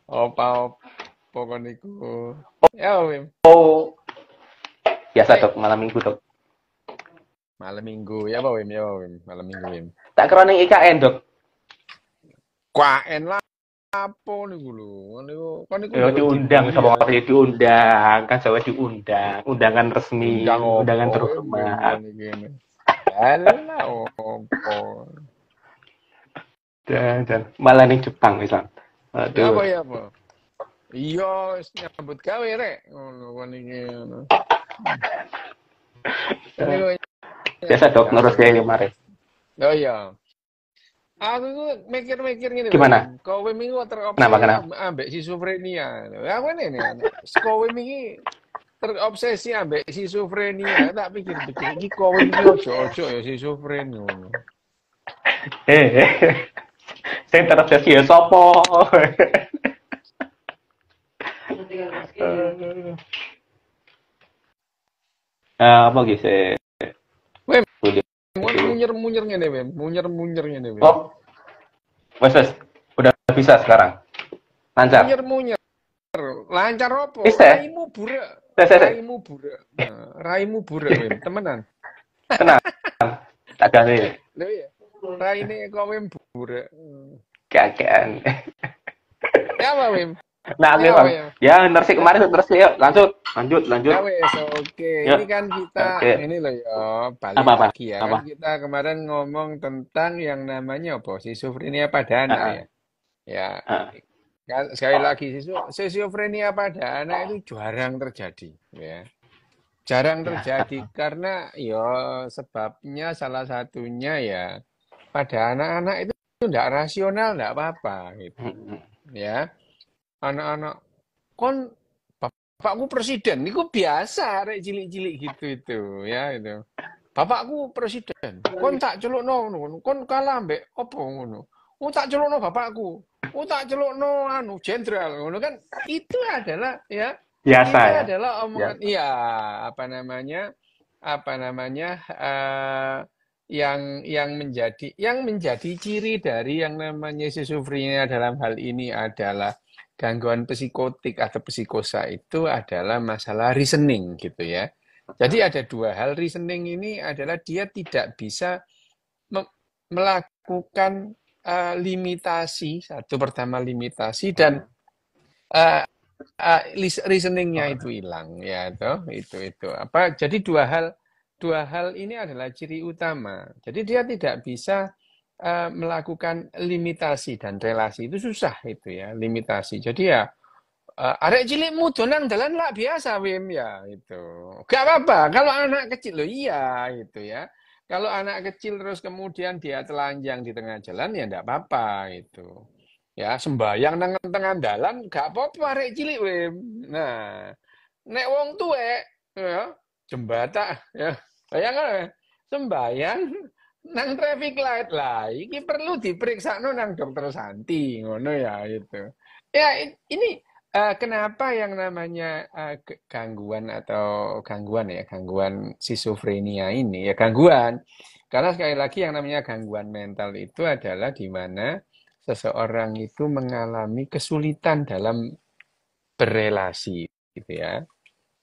Opa kon iku. Ya, Wim. Oh, biasa Eh, dok, malam minggu dok. malam Minggu. Ya, apa, Wim? Ya, apa, Wim? Malam Minggu, Wim. Tak kira ning IKN dok. Kuaen lah apa niku lho. Kon niku Ya njaluk diundang dibully sama ya. waktu diundang, kan saya diundang, undangan resmi, Undang undangan opo, Wim terhormat. kon iki. Alah opo. Dan malah ning Jepang misal. Ya apa Aduh. ya apa? Iya, wis nyambut gawe rek. Ngono kon iki ngono. Kon Eh, niku Biasa nyambut dok, gawe ngurus kayak rek. kemarin. Oh iya. Aku tuh mikir-mikir gini loh, Wim. Gimana? Kau Wim ini kok Kenapa, terobsesi kenapa? ambek schizofrenia. Aku ini anak. Kau Wim ini terobsesi ambek schizofrenia. Tak pikir-pikir, iki kau Wim ini ojo-ojo ya schizofrenia. Saya terobsesi ya sopo. Apa gitu? Wim, Udah kan dulu. munyer-munyer ngene, Wim. Munyer-munyer ngene, Wim. Oh, wes, udah bisa sekarang. Lancar. Munyer-munyer. Lancar apa? Bisa. Raimu burak. Saya. Raimu burak. Nah, raimu burak, Wim. Temenan. Tenang. Tak ganti. Lho iya. Raine kau Wim burak. Kakean. Ya apa, Wim? Nah, oke Ya apa bang. ya? Ya, nursi Ya. kemarin terus yuk. Lanjut. Ya wes, oke. Yuk. Ini kan kita, Oke. ini loh ya, balik Apa-apa? lagi ya. Apa? Kan kita kemarin ngomong tentang yang namanya apa? Schizophrenia pada anak Ah, ya. Ya, ah, kan sekali lagi, schizophrenia pada anak itu jarang terjadi. Ya. Jarang ya. terjadi karena ya sebabnya salah satunya ya pada anak-anak itu tidak rasional, tidak apa-apa gitu. Ya, anak-anak kon bapakku presiden, niku biasa rek cilik-cilik gitu itu ya itu. Bapakku presiden, kon tak celukno ngono, kon kalah mbek opo ngono. Oh tak celukno bapakku. Oh tak celukno anu jenderal ngono kan itu adalah ya Biasa itu ya. adalah Ya. omongan iya apa namanya yang menjadi ciri dari yang namanya schizophrenia dalam hal ini adalah gangguan psikotik atau psikosa itu adalah masalah reasoning gitu ya. Jadi ada dua hal. Reasoning ini adalah dia tidak bisa melakukan limitasi. Satu pertama limitasi dan uh, reasoningnya itu hilang ya itu apa. Jadi dua hal ini adalah ciri utama. Jadi dia tidak bisa melakukan limitasi dan relasi itu susah itu ya limitasi. Jadi ya arek cilikmu dolan dalan lah biasa Wim ya itu. Gak apa-apa kalau anak kecil loh iya itu ya. Kalau anak kecil terus kemudian dia telanjang di tengah jalan ya enggak apa-apa itu. Ya sembayang nang tengah dalan gak apa-apa arek cilik Wim. Nah, nek wong tuwek ya jembatan ya. Bayangkan sembayang nang traffic light lah iki perlu diperiksa nang dokter Santi ngono ya itu. Ya ini kenapa yang namanya gangguan atau gangguan schizophrenia ini ya gangguan karena sekali lagi yang namanya gangguan mental itu adalah di mana seseorang itu mengalami kesulitan dalam berelasi gitu ya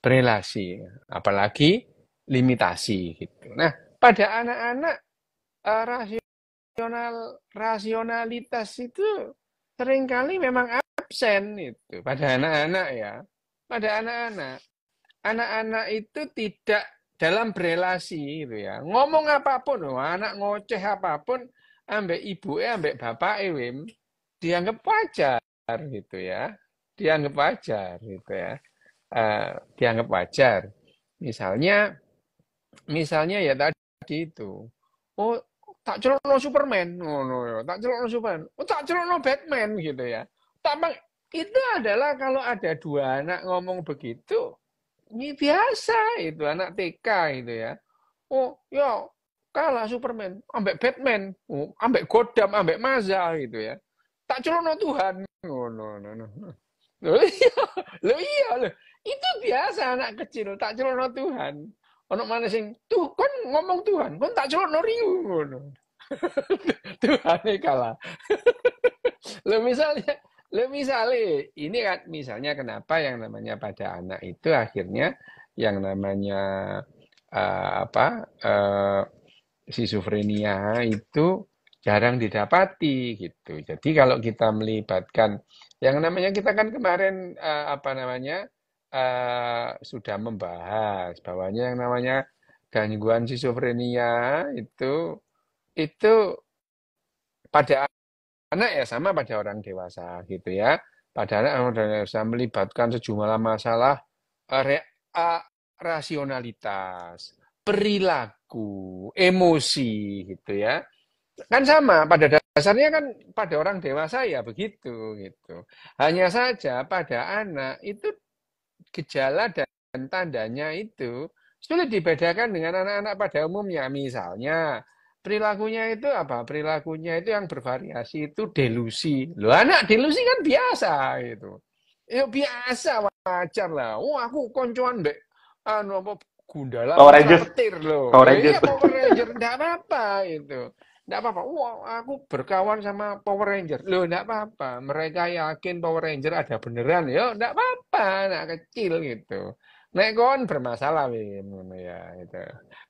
berelasi apalagi limitasi gitu. Nah pada anak-anak rasionalitas itu seringkali memang absen itu pada anak-anak ya. Pada anak-anak itu tidak dalam berelasi gitu ya. Ngomong apapun, anak ngoceh apapun, ambek ibu ambek bapak Wim, dianggap wajar gitu ya. Dianggap wajar gitu ya. Dianggap wajar. Misalnya, misalnya ya tadi itu. Oh, tak celokno Superman, ngono ya. Tak celokno Superman. Oh, tak celokno Batman gitu ya. Itu adalah kalau ada dua anak ngomong begitu, ini biasa itu anak TK itu ya. Oh, ya kalah Superman, ambek Batman, oh, ambek Godam, ambek Maza gitu ya. Tak celokno Tuhan. Ngono, no. Loh iya, loh. Itu biasa anak kecil, tak celokno Tuhan. Ono mana sing tuh kon ngomong Tuhan, kon tak celokno riyu ngono. Tuhan kalah. Loh misalnya Misalnya, ini kan misalnya kenapa yang namanya pada anak itu akhirnya yang namanya apa schizofrenia itu jarang didapati gitu. Jadi kalau kita melibatkan yang namanya kita kan kemarin apa namanya sudah membahas bahwanya yang namanya gangguan schizofrenia itu pada anak ya sama pada orang dewasa gitu ya. Pada anak orang dewasa melibatkan sejumlah masalah re- a- rasionalitas, perilaku, emosi gitu ya. Kan sama pada dasarnya kan pada orang dewasa ya begitu gitu. Hanya saja pada anak itu gejala dan tandanya itu sulit dibedakan dengan anak-anak pada umumnya. Misalnya, perilakunya itu apa? Perilakunya itu yang bervariasi itu delusi. Loh, anak delusi kan biasa gitu. Ya biasa wajar lah. Oh, aku koncoan mbek anu apa Gundala Power Putra Rangers, Petir loh. Power Ya iya Rangers. Power Ranger enggak apa-apa itu. Enggak apa-apa. Wah, aku berkawan sama Power Ranger. Loh, enggak apa-apa. Mereka yakin Power Ranger ada beneran. Ya, enggak apa-apa. Anak kecil gitu. Nek kon bermasalah, Win. Ngono ya, itu.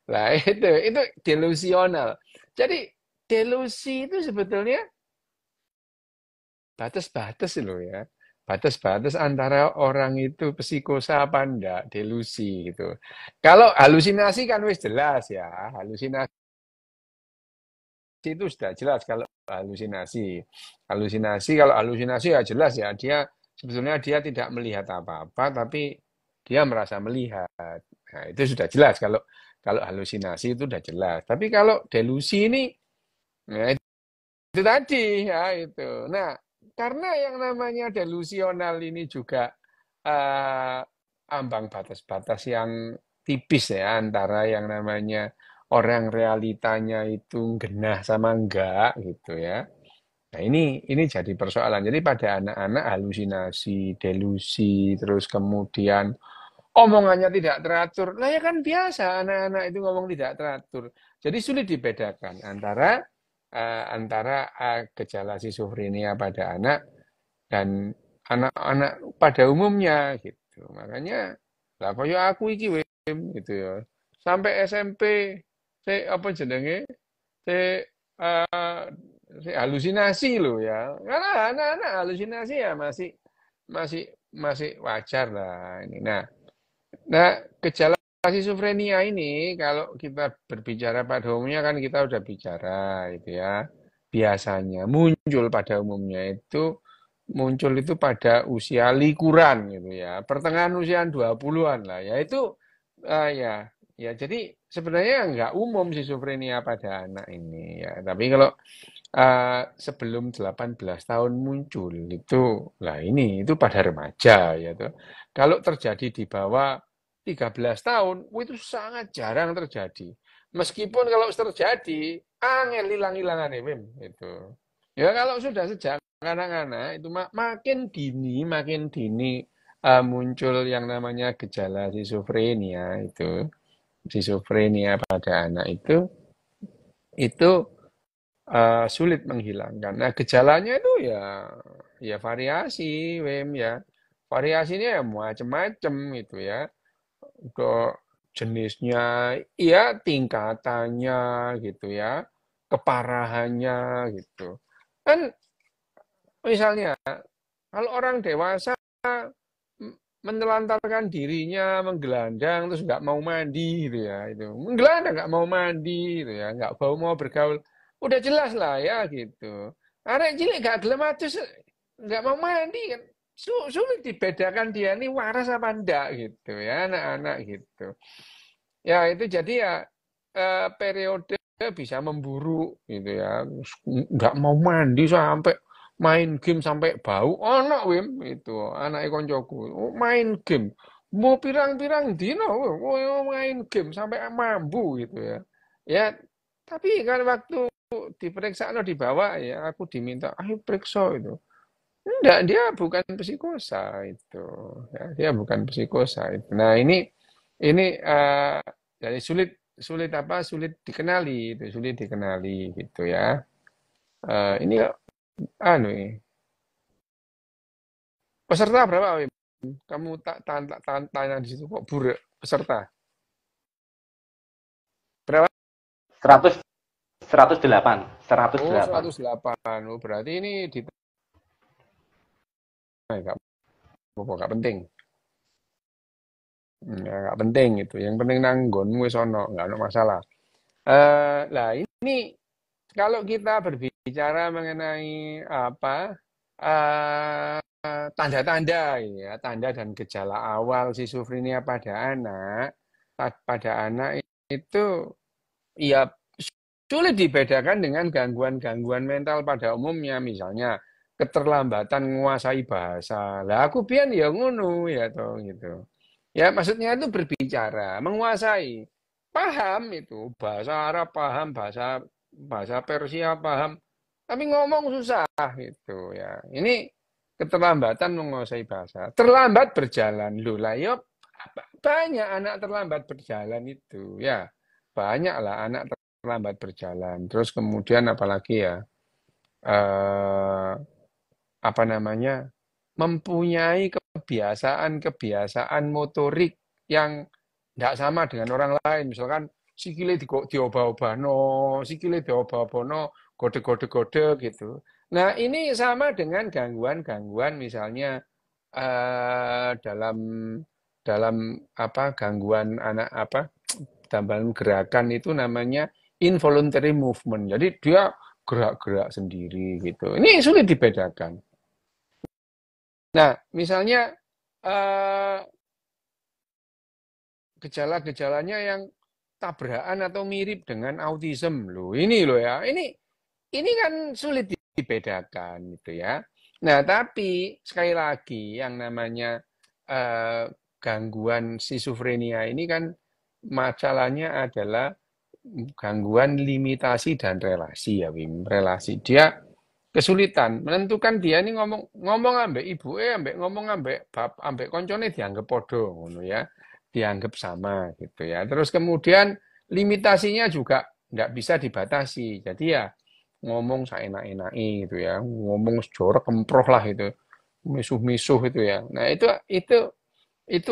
Lah, itu delusional. Jadi, delusi itu sebetulnya batas-batas loh ya. Batas-batas antara orang itu psikosa apa enggak, delusi gitu. Kalau halusinasi kan wis jelas ya. Halusinasi itu sudah jelas kalau halusinasi. Kalau halusinasi ya jelas ya, dia sebetulnya dia tidak melihat apa-apa tapi dia merasa melihat. Nah, itu sudah jelas kalau kalau halusinasi itu sudah jelas. Tapi kalau delusi ini nah itu tadi ya itu. Nah, karena yang namanya delusional ini juga eh, ambang batas-batas yang tipis ya antara yang namanya orang realitanya itu genah sama enggak gitu ya. Nah, ini jadi persoalan. Jadi pada anak-anak halusinasi, delusi, terus kemudian omongannya tidak teratur. Lah ya kan biasa anak-anak itu ngomong tidak teratur. Jadi sulit dibedakan antara gejala schizophrenia pada anak dan anak-anak pada umumnya gitu. Makanya lah kaya aku iki Wim gitu ya. Sampai SMP saya apa jenenge? Saya halusinasi loh ya. Karena anak-anak halusinasi ya masih masih wajar lah ini. Nah, gejala schizophrenia ini kalau kita berbicara pada umumnya kan kita udah bicara itu ya. Biasanya muncul pada umumnya itu pada usia likuran gitu ya. Pertengahan usia 20-an lah ya. Itu ya ya jadi sebenarnya nggak umum schizophrenia pada anak ini ya. Tapi kalau sebelum 18 tahun muncul itu lah ini itu pada remaja ya tuh. Kalau terjadi di bawah 13 tahun, itu sangat jarang terjadi. Meskipun kalau terjadi, angel hilang-hilangan Wim itu. Ya kalau sudah sejak anak-anak itu makin dini muncul yang namanya gejala schizophrenia itu, schizophrenia pada anak itu sulit menghilangkan. Nah, gejalanya itu ya variasi, Wim ya. Variasinya ya macam-macam itu ya. Untuk jenisnya, ya tingkatannya gitu ya, keparahannya gitu. Kan misalnya kalau orang dewasa menelantarkan dirinya, menggelandang terus nggak mau mandi gitu ya, itu menggelandang nggak mau mandi gitu ya, nggak mau bergaul, udah jelas lah ya gitu. Arek cilik gak gelem atus nggak mau mandi kan sulit dibedakan dia ini waras apa enggak gitu ya anak-anak gitu. Ya itu jadi ya periode bisa memburuk gitu ya. Nggak mau mandi sampai main game sampai bau. Anak Wim itu anak koncoku oh, main game. Mau pirang-pirang dino main game sampai mambu gitu ya. Ya tapi kan waktu diperiksa no dibawa ya aku diminta ayo periksa itu. Enggak, dia bukan psikosa itu. Ya, dia bukan psikosa itu. Nah, ini jadi sulit sulit apa? Sulit dikenali itu, sulit dikenali gitu ya. Ini anu Peserta berapa, Wim? Kamu tanya di situ kok peserta. Berapa? 100 108. Oh, 108. 108. Oh, berarti ini nggak nggak penting. Ya, nggak penting itu. Yang penting nanggonmu wis ono, nggak ada masalah. Lah ini kalau kita berbicara mengenai apa tanda-tanda ya, tanda dan gejala awal schizophrenia pada anak itu ya sulit dibedakan dengan gangguan-gangguan mental pada umumnya, misalnya keterlambatan menguasai bahasa. Lah aku pian ya ngono ya toh gitu. Ya maksudnya itu berbicara, menguasai, paham itu bahasa Arab paham, bahasa bahasa Persia paham, tapi ngomong susah gitu ya. Ini keterlambatan menguasai bahasa, terlambat berjalan. Loh lah ya banyak anak terlambat berjalan itu ya. Banyaklah anak terlambat berjalan. Terus kemudian apalagi ya eh, apa namanya mempunyai kebiasaan-kebiasaan motorik yang tidak sama dengan orang lain. Misalkan sikile diobah-obahno, sikile diobah-obahno, kode-kode-kode gitu. Nah, ini sama dengan gangguan-gangguan misalnya dalam dalam apa gangguan anak apa dalam gerakan itu namanya involuntary movement. Jadi dia gerak-gerak sendiri gitu. Ini sulit dibedakan. Nah, misalnya eh, gejala-gejalanya yang tabrakan atau mirip dengan autism loh. Ini loh ya. Ini kan sulit dibedakan gitu ya. Nah, tapi sekali lagi yang namanya eh, gangguan schizophrenia ini kan masalahnya adalah gangguan limitasi dan relasi ya, Wim. Relasi. Dia kesulitan menentukan dia ini ngomong ngomong ambek ibu ambek ngomong ambek koncone dianggap podo ngono ya, dianggap sama gitu ya. Terus kemudian limitasinya juga nggak bisa dibatasi, jadi ya ngomong seenak-enaknya gitu ya, ngomong jorok kemproh lah itu, misuh-misuh itu ya. Nah itu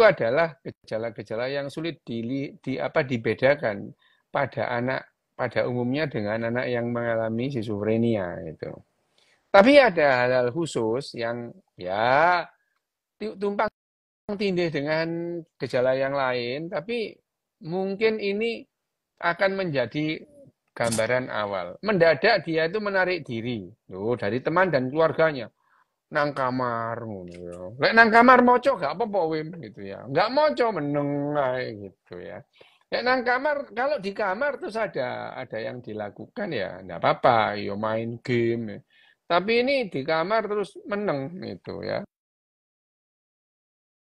adalah gejala-gejala yang sulit dibedakan pada anak pada umumnya dengan anak yang mengalami schizophrenia itu. Tapi ada hal-hal khusus yang ya tumpang tindih dengan gejala yang lain, tapi mungkin ini akan menjadi gambaran awal. Mendadak dia itu menarik diri, loh, dari teman dan keluarganya. Nang kamar, ngono ya. Lek nang kamar moco gak apa-apa, Wim, gitu ya. Nggak moco meneng ae, gitu ya. Lek nang kamar, kalau di kamar terus ada yang dilakukan ya, nggak apa-apa, yo main game. Ya. Tapi ini di kamar terus meneng, gitu ya.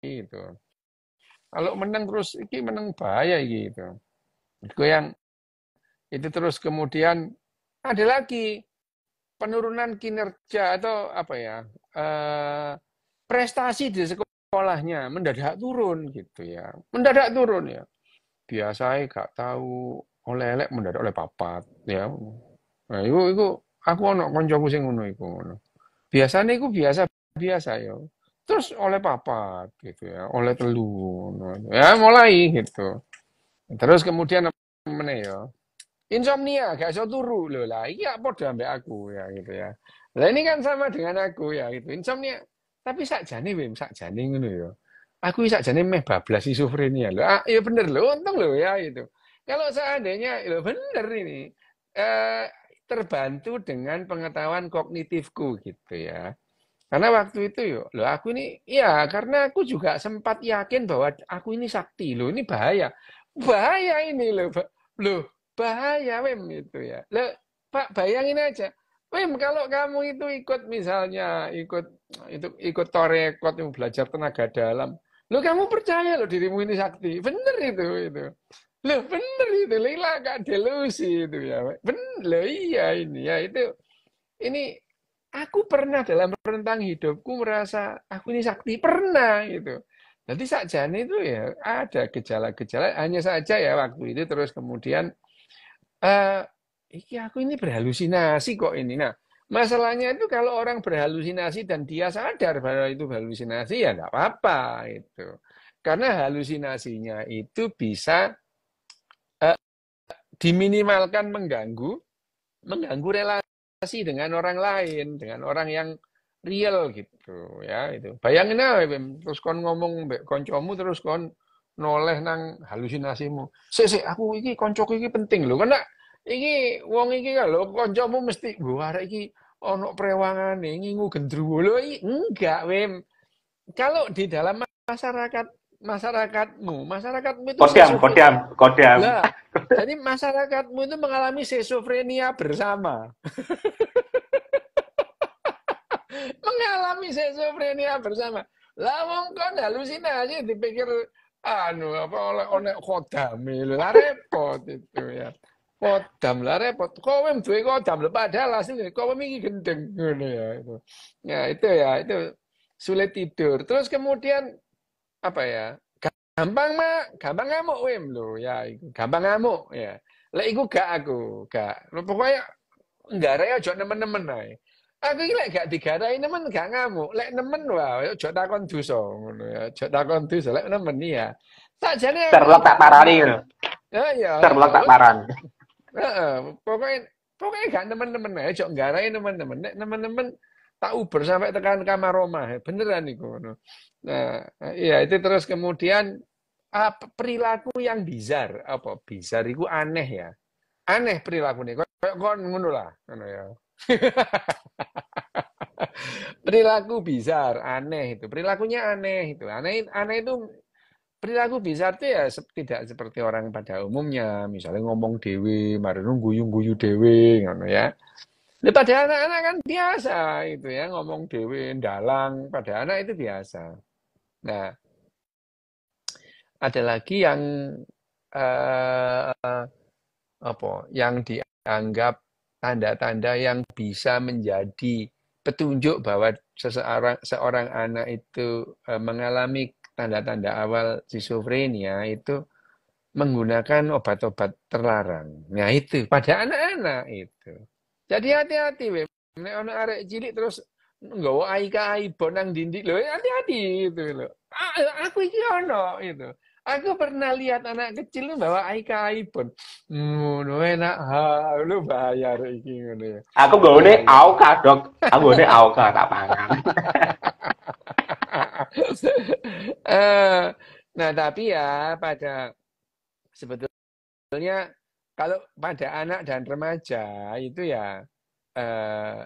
Gitu. Kalau meneng terus, ini meneng bahaya gitu. Itu yang itu terus kemudian ada lagi penurunan kinerja atau apa ya prestasi di sekolahnya mendadak turun gitu ya, mendadak turun ya, biasanya gak tahu oleh-oleh mendadak oleh papat ya. Nah itu aku ono koncoku sing ngono iku ngono, biasanya iku biasa biasa ya, terus oleh papat gitu ya, oleh telu ngono. Ya mulai gitu, terus kemudian apa meneh ya, insomnia, gak iso turu lho lah. Iya padha ambek aku ya gitu ya. Lah ini kan sama dengan aku ya gitu. Insomnia. Tapi sakjane Wim, sakjane ngono ya. Aku sakjane meh bablas schizofrenia lho. Ah, ya bener lho, untung lho ya itu. Kalau seandainya lho bener ini eh terbantu dengan pengetahuan kognitifku gitu ya. Karena waktu itu yo, loh aku ini, ya karena aku juga sempat yakin bahwa aku ini sakti loh, ini bahaya, bahaya ini loh, loh bahaya Wem itu ya. Loh, Pak bayangin aja, Wem kalau kamu itu ikut misalnya ikut torekot yang belajar tenaga dalam, loh kamu percaya loh dirimu ini sakti, bener itu, loh bener itu, lila gak delusi itu ya, bener loh iya ini ya ini aku pernah dalam rentang hidupku merasa aku ini sakti, pernah gitu. Jadi sakjane itu ya ada gejala-gejala, hanya saja ya waktu itu terus kemudian eh iki aku ini berhalusinasi kok ini. Nah, Masalahnya itu kalau orang berhalusinasi dan dia sadar bahwa itu halusinasi ya nggak apa-apa itu. Karena halusinasinya itu bisa eh, diminimalkan mengganggu relasi dengan orang lain, dengan orang yang real gitu ya itu. Bayangin aja, Bim, terus kon ngomong mbek koncomu terus kon noleh nang halusinasimu. Sik, aku iki koncoku iki penting lho, karena iki wong iki kan lho koncomu mesti gua arek iki ono prewangane ngingu gendruwo lho enggak, Wim. Kalau di dalam masyarakatmu itu Kodam, kodam, schizofrenia. kodam. Lah, jadi masyarakatmu itu mengalami schizofrenia bersama. Mengalami schizofrenia bersama. Lah wong kon halusinasi dipikir anu apa oleh kodam lho. Lah repot itu ya. Kodam lah repot. Kowe duwe kodam lho padahal asline kowe iki gendeng ngono ya itu. Ya itu ya itu sulit tidur. Terus kemudian apa ya? Gampang ngamuk wem lho ya iku. Gampang ngamuk ya. Lek iku gak aku, gak. Pokoknya enggak raya aja nemen-nemen ae. Aku iki lek gak digarai nemen gak ngamuk. Lek nemen wah aja takon dosa ngono ya. Aja takon dosa lek nemen ya. Sakjane aku iki Terlok tak gak parani pernah. ngono. Ya ya, Terlok tak paran. heeh. Pokoknya gak nemen-nemen ae, aja nggarai nemen-nemen. Nek nemen-nemen tak uber sampai tekan kamar Roma. Beneran iku ngono. Nah, iya itu terus kemudian perilaku yang bizar, apa bizar itu aneh ya. Aneh perilaku nih. Kayak kon ngono lah, ngono ya. Perilaku bizar, aneh itu. Perilakunya aneh itu. Aneh aneh itu perilaku bizar itu ya tidak seperti orang pada umumnya. Misalnya ngomong dewe, marino guyu-guyu dewe, ngono ya. Nah, pada anak-anak kan biasa itu ya, ngomong dewe, dalang, pada anak itu biasa. Nah, ada lagi yang eh, apa? Yang dianggap tanda-tanda yang bisa menjadi petunjuk bahwa seorang anak itu mengalami tanda-tanda awal schizofrenia itu menggunakan obat-obat terlarang. Nah, itu pada anak-anak itu. Jadi hati-hati, Wim. Nek ono arek cilik terus nggawa ai-kai bonang dindik lho, hati-hati itu lho. Aku iki ono itu. Aku pernah lihat anak kecil bawa ai-kai bon. Ngono enak ha, lu bayar iki ngono ya. Aku nggone Bayar. AOK, Dok. Aku nggone AOK tak pangan. Eh, nah, tapi ya pada sebetulnya kalau pada anak dan remaja itu ya eh,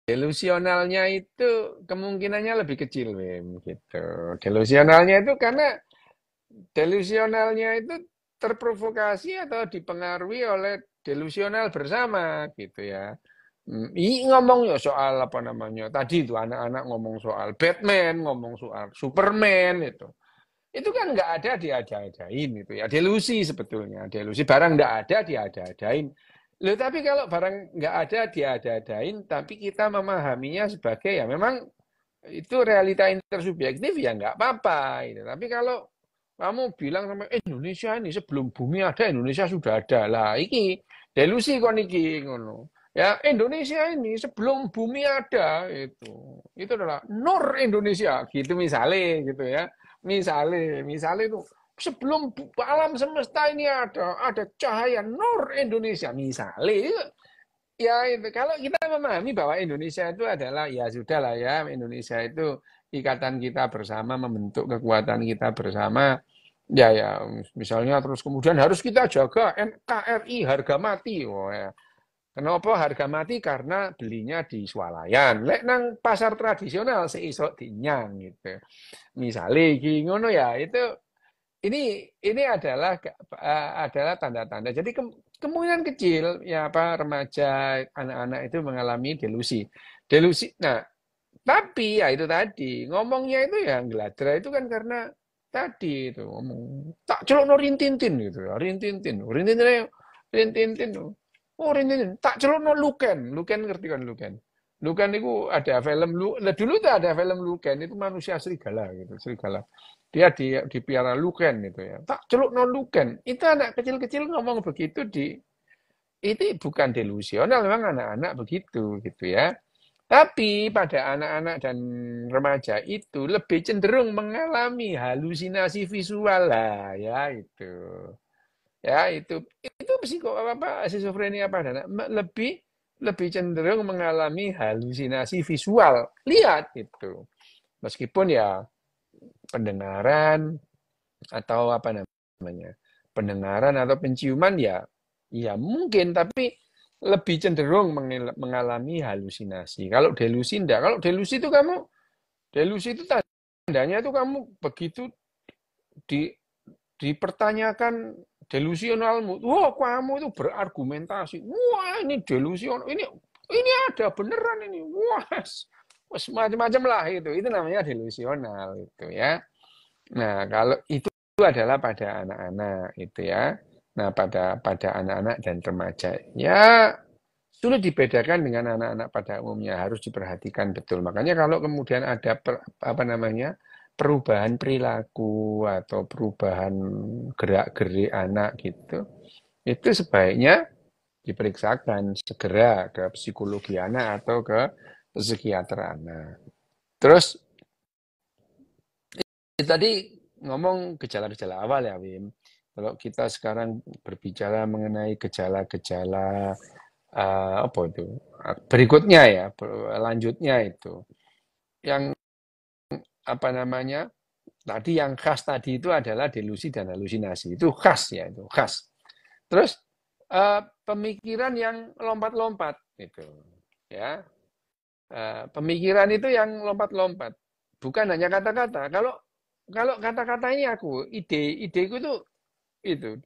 delusionalnya itu kemungkinannya lebih kecil, Wim, gitu. Delusionalnya itu karena delusionalnya itu terprovokasi atau dipengaruhi oleh delusional bersama, gitu ya. Ini ngomong ya soal apa namanya? Tadi itu anak-anak ngomong soal Batman, ngomong soal Superman itu. Itu kan nggak ada diada-adain itu ya. Delusi sebetulnya. Delusi barang nggak ada diada-adain. Loh, tapi kalau barang nggak ada diada-adain, tapi kita memahaminya sebagai ya memang itu realita intersubjektif ya nggak apa-apa. Gitu. Tapi kalau kamu bilang sama Indonesia ini sebelum bumi ada Indonesia sudah ada lah. Iki delusi kon iki ngono. Ya Indonesia ini sebelum bumi ada itu adalah Nur Indonesia gitu misalnya gitu ya. Misalnya itu sebelum alam semesta ini ada cahaya Nur Indonesia misalnya. Ya itu kalau kita memahami bahwa Indonesia itu adalah ya sudah lah ya Indonesia itu ikatan kita bersama membentuk kekuatan kita bersama ya ya misalnya terus kemudian harus kita jaga NKRI harga mati. Oh, ya. Kenapa harga mati? Karena belinya di swalayan. Lek nang pasar tradisional seisok dinyang gitu. Misalnya iki ngono ya itu ini adalah tanda-tanda. Jadi kemungkinan kecil ya apa remaja anak-anak itu mengalami delusi. Delusi. Nah, tapi ya itu tadi ngomongnya itu ya geladra itu kan karena tadi itu ngomong tak celok no rintintin gitu ya. Rintintin. Oh rintintin. Tak celok no luken. Luken ngerti kan luken. Luken itu ada film dulu tuh ada film Luken itu manusia serigala gitu, serigala. Dia dipiara Luken itu ya. Tak celuk no Luken. Itu anak kecil-kecil ngomong begitu itu bukan delusional, memang anak-anak begitu gitu ya. Tapi pada anak-anak dan remaja itu lebih cenderung mengalami halusinasi visual lah ya itu. Ya itu apa skizofrenia pada anak lebih lebih cenderung mengalami halusinasi visual. Lihat itu. Meskipun ya pendengaran atau apa namanya? Pendengaran atau penciuman ya ya mungkin tapi lebih cenderung mengalami halusinasi. Kalau delusi enggak. Kalau delusi itu tandanya itu kamu begitu di dipertanyakan delusionalmu. Wah, kamu itu berargumentasi. Wah, ini delusional. Ini ada beneran ini. Wah, macam-macam lah itu. Itu namanya delusional itu ya. Nah, kalau itu adalah pada anak-anak itu ya. Nah, pada anak-anak dan remaja. Ya, sulit dibedakan dengan anak-anak pada umumnya, harus diperhatikan betul. Makanya kalau kemudian ada apa namanya perubahan perilaku atau perubahan gerak-gerik anak gitu, itu sebaiknya diperiksakan segera ke psikologi anak atau ke psikiater anak. Terus tadi ngomong gejala-gejala awal ya, Wim. Kalau kita sekarang berbicara mengenai gejala-gejala apa itu? Berikutnya ya, lanjutnya itu. Yang apa namanya? Tadi yang khas tadi itu adalah delusi dan halusinasi. Itu khas ya, itu khas. Terus pemikiran yang lompat-lompat itu. Ya. Pemikiran itu yang lompat-lompat. Bukan hanya kata-kata. Kalau kalau kata-kata ini aku, ideku itu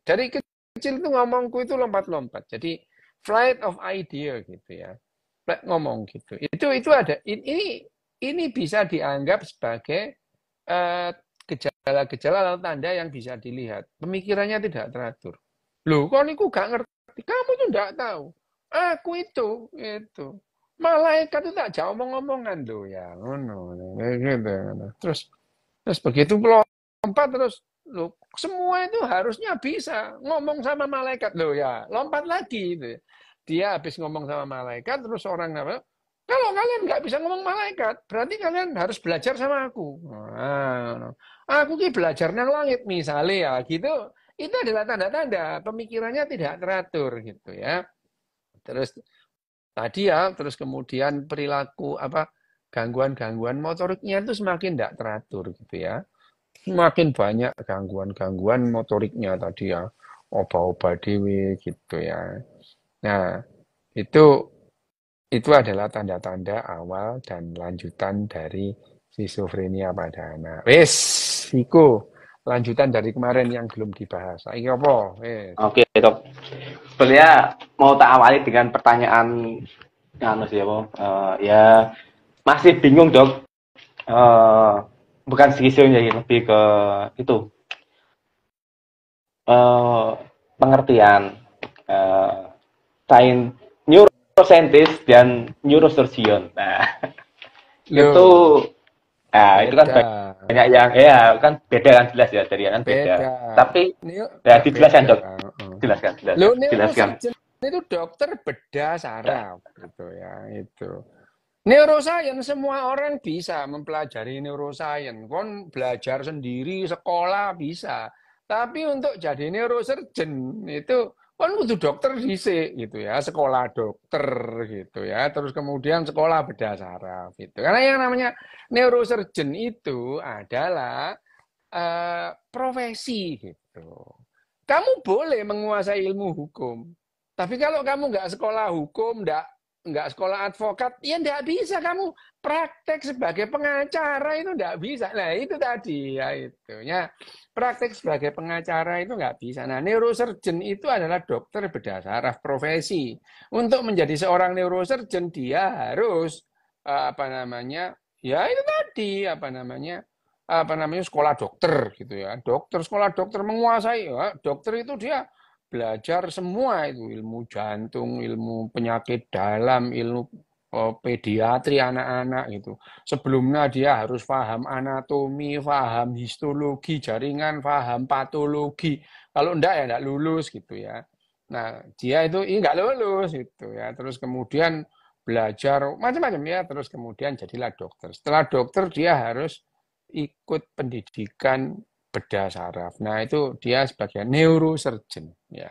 dari kecil itu ngomongku itu lompat-lompat. Jadi flight of idea gitu ya. Ngomong gitu. Itu ada ini bisa dianggap sebagai gejala-gejala atau tanda yang bisa dilihat. Pemikirannya tidak teratur. Loh, kok niku gak ngerti? Kamu tuh enggak tahu. Aku itu. Malaikat itu tak jauh omong-omongan loh ya. Gitu. Terus begitu lompat terus loh, semua itu harusnya bisa ngomong sama malaikat loh ya. Lompat lagi gitu. Dia habis ngomong sama malaikat terus orang apa? Kalau kalian nggak bisa ngomong malaikat, berarti kalian harus belajar sama aku. Nah, aku ki belajar nang langit misalnya ya gitu. Itu adalah tanda-tanda pemikirannya tidak teratur gitu ya. Terus tadi ya, terus kemudian perilaku apa gangguan-gangguan motoriknya itu semakin tidak teratur gitu ya. Semakin banyak gangguan-gangguan motoriknya tadi ya, oba-oba dewe gitu ya. Nah, itu itu adalah tanda-tanda awal dan lanjutan dari schizophrenia pada anak. Wes, iku lanjutan dari kemarin yang belum dibahas. Saiki apa? Wes. Oke, Dok. Sebenarnya mau tak awali dengan pertanyaan sih apa? Ya masih bingung, Dok. Eh, bukan skizofrenia ya, lebih ke itu eh, pengertian eh sains neuroscientist dan neurosurgeon. Nah, itu Loh, itu kan beda. banyak yang ya kan beda kan jelas ya dari kan beda. Beda. Tapi ya dijelaskan, Beda. Dok. Heeh. Jelaskan, Lo jelaskan, jelaskan. neurosurgeon itu dokter bedah Ya. saraf gitu ya, itu. Neuroscience semua orang bisa mempelajari neuroscience. Kon belajar sendiri sekolah bisa. Tapi untuk jadi neurosurgeon itu kon kudu dokter dhisik gitu ya, sekolah dokter gitu ya. Terus kemudian sekolah bedah saraf gitu. Karena yang namanya neurosurgeon itu adalah profesi gitu. Kamu boleh menguasai ilmu hukum, tapi kalau kamu nggak sekolah hukum, nggak sekolah advokat, ya nggak bisa kamu praktek sebagai pengacara itu nggak bisa. Nah itu tadi ya itu ya praktek sebagai pengacara itu nggak bisa. Nah neurosurgeon itu adalah dokter bedah saraf profesi. Untuk menjadi seorang neurosurgeon dia harus apa namanya ya itu tadi apa namanya sekolah dokter gitu ya. Dokter sekolah dokter menguasai ya. Dokter itu dia belajar semua itu ilmu jantung, ilmu penyakit dalam, ilmu pediatri anak-anak gitu. Sebelumnya dia harus paham anatomi, paham histologi jaringan, paham patologi. Kalau enggak ya enggak lulus gitu ya. Nah, dia itu nggak lulus itu ya. Terus kemudian belajar macam-macam ya. Terus kemudian jadilah dokter. Setelah dokter dia harus ikut pendidikan bedah saraf. Nah, itu dia sebagai neurosurgeon ya.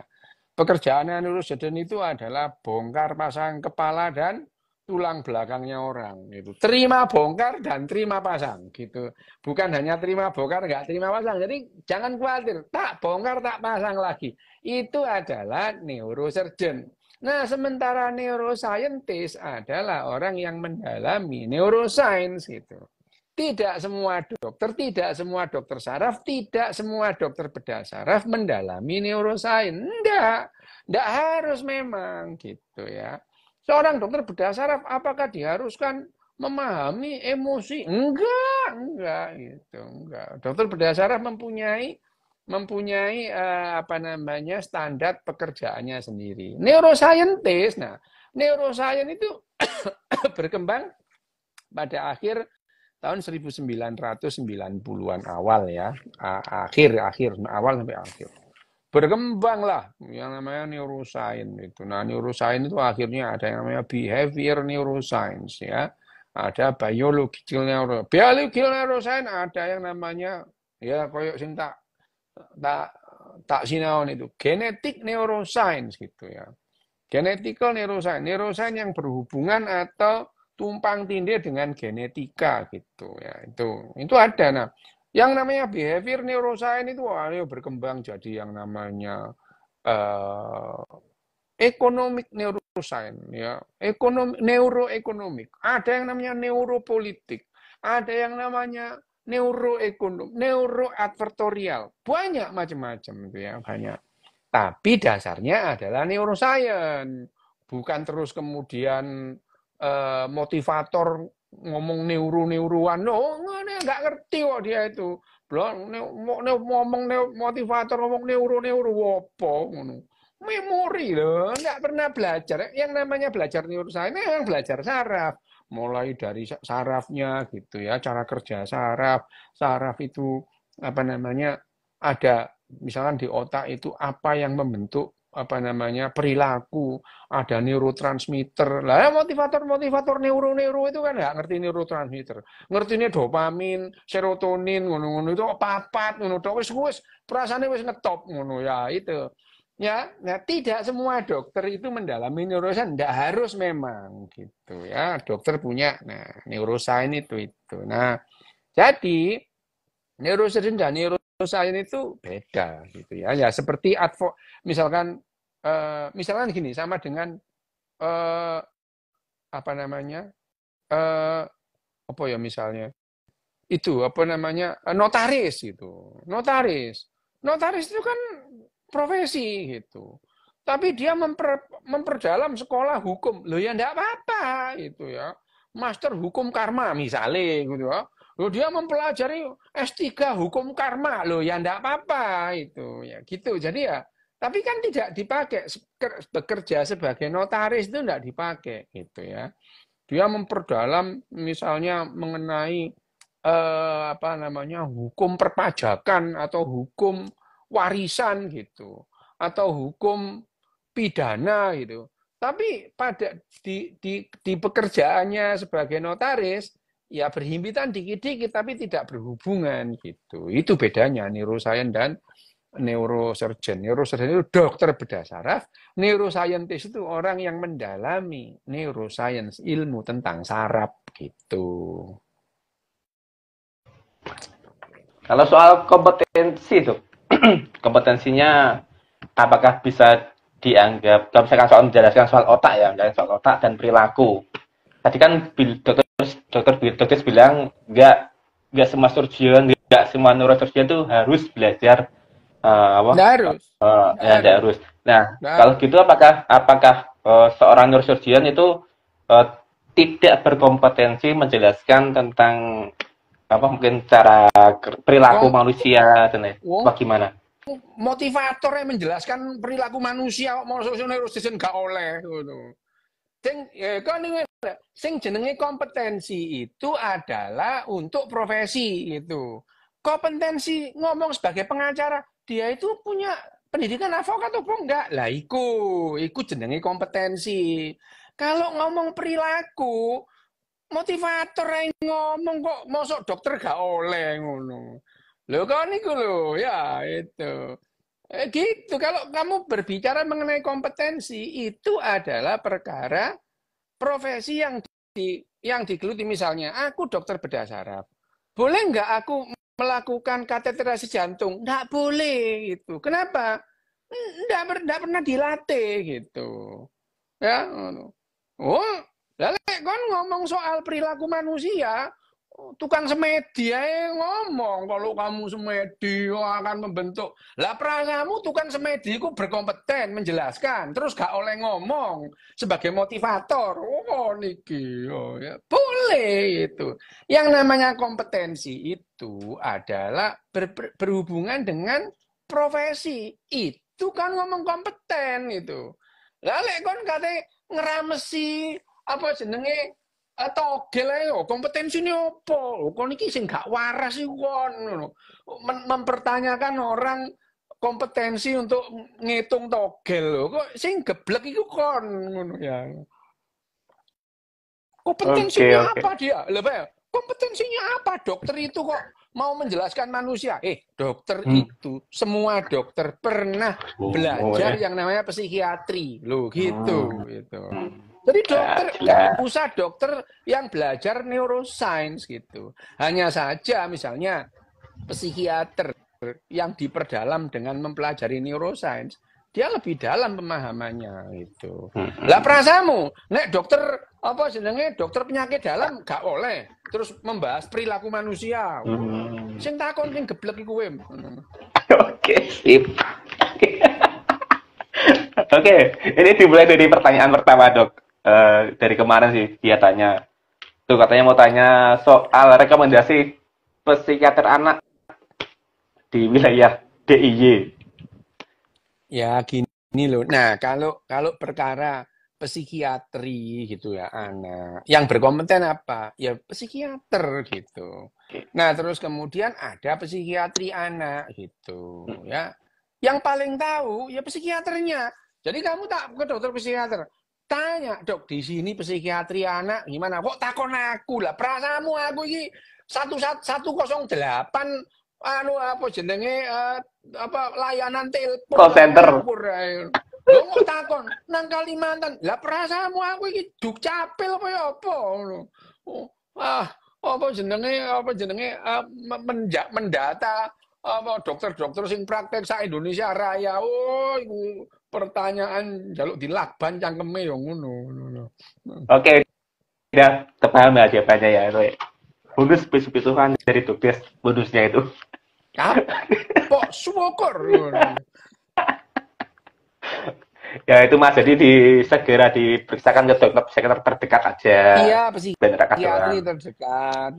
Pekerjaan neurosurgeon itu adalah bongkar pasang kepala dan tulang belakangnya orang gitu. Terima bongkar dan terima pasang gitu. Bukan hanya terima bongkar, nggak terima pasang. Jadi jangan khawatir, tak bongkar tak pasang lagi. Itu adalah neurosurgeon. Nah, sementara neuroscientist adalah orang yang mendalami neuroscience gitu. Tidak semua dokter, tidak semua dokter saraf, tidak semua dokter bedah saraf mendalami neuroscience. Enggak harus memang gitu ya. Seorang dokter bedah saraf apakah diharuskan memahami emosi? Enggak gitu, enggak. Dokter bedah saraf mempunyai apa namanya standar pekerjaannya sendiri. Neuroscientist, nah, neuroscience itu berkembang pada akhir tahun 1990-an awal ya, akhir awal sampai akhir. Berkembanglah yang namanya neuroscience itu. Nah, neuroscience itu akhirnya ada yang namanya behavior neuroscience ya. Ada biological neuroscience, ada yang namanya ya koyok sing tak tak tak sinaon itu genetic neuroscience gitu ya. Genetical neuroscience, neuroscience yang berhubungan atau tumpang tindih dengan genetika gitu ya. Itu ada. Nah, yang namanya behavior neuroscience itu berkembang jadi yang namanya economic neuroscience ya, neuroekonomik. Ada yang namanya neuropolitik, ada yang namanya neuroekonom, neuroadvertorial. Banyak macam-macam itu ya, banyak. Tapi dasarnya adalah neuroscience. Bukan terus kemudian motivator ngomong neuro-neuroan. No, nggak ngerti kok dia itu. Belum ngomong motivator ngomong neuro-neuro apa ngono. Memori loh, nggak pernah belajar. Yang namanya belajar neuroscience memang belajar saraf. Mulai dari sarafnya gitu ya, cara kerja saraf. Saraf itu apa namanya ada misalkan di otak itu apa yang membentuk apa namanya perilaku, ada neurotransmitter. Lah motivator neuro itu kan nggak ngerti neurotransmitter. Ngertine dopamin, serotonin ngono-ngono itu papat ngono tok wis perasaane wis ngetop ngono ya itu. Ya, nah tidak semua dokter itu mendalami neuroscience, tidak harus memang gitu ya. Dokter punya nah neuroscience itu. Nah, jadi neurosurgeon dan neuroscience itu beda gitu ya. Ya seperti misalkan misalkan gini sama dengan apa namanya? Apa ya misalnya? Itu apa namanya? Notaris gitu. Notaris. Notaris itu kan profesi gitu. Tapi dia memperdalam sekolah hukum. Loh ya enggak apa-apa gitu ya. Master hukum karma misalnya gitu ya. Loh dia mempelajari S3 hukum karma. Loh ya enggak apa-apa itu ya gitu. Jadi ya tapi kan tidak dipakai bekerja sebagai notaris itu enggak dipakai gitu ya. Dia memperdalam misalnya mengenai apa namanya hukum perpajakan atau hukum warisan gitu atau hukum pidana gitu. Tapi pada di pekerjaannya sebagai notaris ya berhimpitan dikit-dikit tapi tidak berhubungan gitu. Itu bedanya neuroscience dan neurosurgeon. Neurosurgeon itu dokter bedah saraf, neuroscientist itu orang yang mendalami neuroscience, ilmu tentang saraf gitu. Kalau soal kompetensi tuh, kompetensinya apakah bisa dianggap, kalau misalkan soal menjelaskan soal otak ya, menjelaskan soal otak dan perilaku. Tadi kan dokter bilang nggak semua surgeon, nggak semua neurosurgeon itu harus belajar apa? Nggak harus. Nggak Ya nggak harus. harus. Nah, Nggak kalau harus. gitu apakah seorang neurosurgeon itu uh, tidak berkompetensi menjelaskan tentang apa mungkin cara perilaku Wong, manusia dan lain wong bagaimana? motivator yang menjelaskan perilaku manusia mau neurosurgeon gak oleh gitu. Sing jenenge kompetensi itu adalah untuk profesi itu. Kompetensi ngomong sebagai pengacara, dia itu punya pendidikan advokat apa enggak? Lah iku jenenge kompetensi. Kalau ngomong perilaku, motivator yang ngomong kok mosok dokter gak oleh ngono. Lho kan niku lho, ya itu. Gitu, kalau kamu berbicara mengenai kompetensi, itu adalah perkara profesi yang digeluti. Misalnya, aku dokter bedah saraf. Boleh nggak aku melakukan kateterisasi jantung? Nggak boleh gitu. Kenapa? Nggak pernah dilatih gitu. Ya, oh, lalu kan ngomong soal perilaku manusia, tukang semedi aja ngomong kalau kamu semedi akan membentuk. Lah perasamu tukang semedi itu berkompeten menjelaskan, terus gak oleh ngomong sebagai motivator. Oh niki, oh ya boleh itu. Yang namanya kompetensi itu adalah berhubungan dengan profesi. Itu kan ngomong kompeten itu. Lah lek kon kate ngeramesi apa jenenge togel ae kompetensine opo? Kon iki sing gak waras iku kon ngono. Mempertanyakan orang kompetensi untuk ngitung togel lho. Kok sing geblek iku kon ngono ya. Oke, Kompetensinya oke. apa dia? Lah kompetensinya apa? Dokter itu kok mau menjelaskan manusia? Dokter Hmm. itu semua dokter pernah Oh, belajar ya. yang namanya psikiatri, loh gitu, Hmm. gitu. Hmm. Jadi Ya, dokter nggak ya. usah dokter yang belajar neuroscience gitu. Hanya saja misalnya psikiater yang diperdalam dengan mempelajari neuroscience, dia lebih dalam pemahamannya gitu. Lah perasamu, nek dokter apa jenenge dokter penyakit dalam gak oleh terus membahas perilaku manusia. Sing takon sing geblek iku kowe. Oke, sip. Oke, ini dimulai dari pertanyaan pertama, Dok. Dari kemarin sih dia tanya. Tuh katanya mau tanya soal rekomendasi psikiater anak di wilayah DIY. Ya gini loh. Nah, kalau perkara psikiatri gitu ya anak, yang berkompeten apa? Ya psikiater gitu. Nah, terus kemudian ada psikiatri anak gitu ya. Yang paling tahu ya psikiaternya. Jadi kamu tak ke dokter psikiater. Tanya, "Dok, di sini psikiatri anak gimana?" Kok takon aku lah. Perasaanmu aku ini 108 anu apa jenenge apa layanan telepon Call center. ngawur ae. Lho kok takon nang Kalimantan. Lah perasaanmu aku iki dukcapil apa ya apa ngono. Oh, apa jenenge mendata apa dokter-dokter sing praktek sak Indonesia Raya. Oh, iku pertanyaan jaluk dilakban cangkeme ya ngono. Oke, udah terpaham ya jawabannya ya. Itu. Bonus pisu-pisuhan dari Dukdes bonusnya itu. Kok syukur. Ya itu Mas, jadi segera diperiksakan ke dokter psikiater terdekat aja. Iya, Bener kata psikiatri doang. terdekat.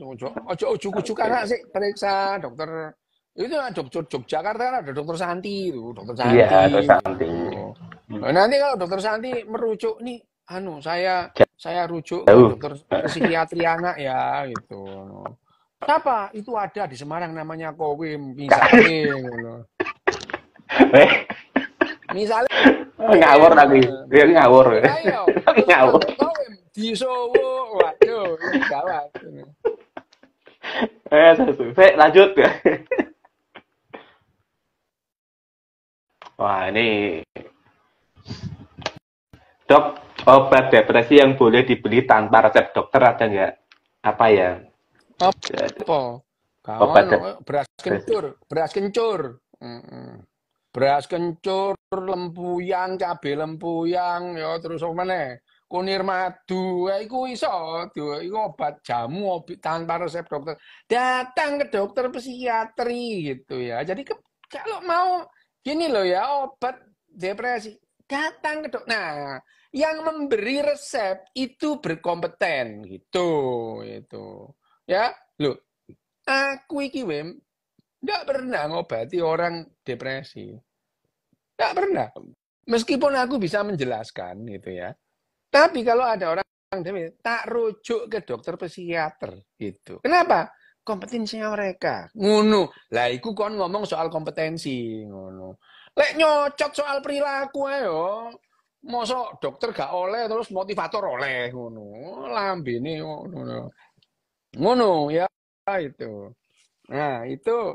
Ojo ujuk-ujuk anak sih periksa dokter. Itu dokter Yogyakarta kan ada dokter Santi itu, dokter Iya, Santi terus gitu. nanti. Nah, nanti kalau dokter Santi merujuk nih, saya rujuk ke Jauh. dokter psikiatri anak ya gitu. Siapa? Itu ada di Semarang namanya Kowim, misalnya. Misalnya Ngawur tapi. Dia ngawur. ayo, Tapi terus ngawur. ambek Kowim di Solo, waduh, ini gawat. Lanjut. Wah, ini Dok, obat depresi yang boleh dibeli tanpa resep dokter ada nggak? Apa ya? Apa? Obat Kawan, depresi. beras kencur. Beras kencur, lempuyang, cabe lempuyang, ya terus apa mana? Kunir madu, ya iku iso, iku obat jamu tanpa resep dokter. Datang ke dokter psikiatri gitu ya. Jadi kalau mau gini loh ya, obat depresi, datang ke dokter. Nah, yang memberi resep itu berkompeten gitu, itu. Ya, loh, aku iki Wim, nggak pernah ngobati orang depresi. Nggak pernah. Meskipun aku bisa menjelaskan gitu ya. Tapi kalau ada orang depresi, tak rujuk ke dokter psikiater gitu. Kenapa? Kompetensinya mereka. Ngono. Lah iku kon ngomong soal kompetensi ngono. Lek nyocot soal perilaku ayo. Mosok dokter gak oleh terus motivator oleh ngono. Lambene ngono. Ngono ya itu. Nah, itu